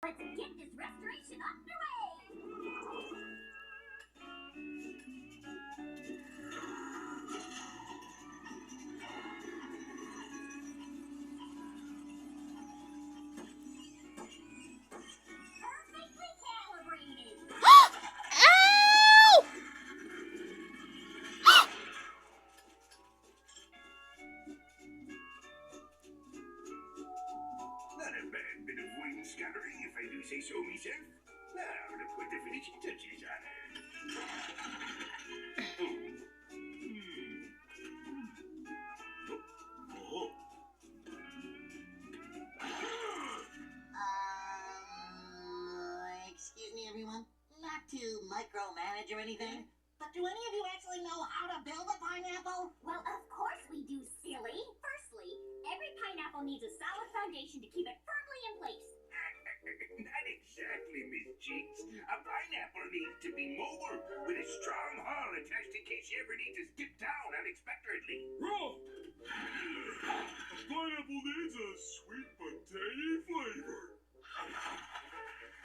Let's get this restoration underway! Perfectly calibrated! Ow! Not a bad bit of wing scattering, if I do say so myself. Now to put the finishing touches on it. Excuse me, everyone. Not to micromanage or anything, but do any of you actually know how to build a pineapple? Well, of course we do, silly. Firstly, every pineapple needs a solid foundation to keep it firmly in place. Not exactly, Miss Cheeks. A pineapple needs to be mobile, with a strong hull attached in case you ever need to skip town unexpectedly. Wrong! A pineapple needs a sweet but tangy flavor.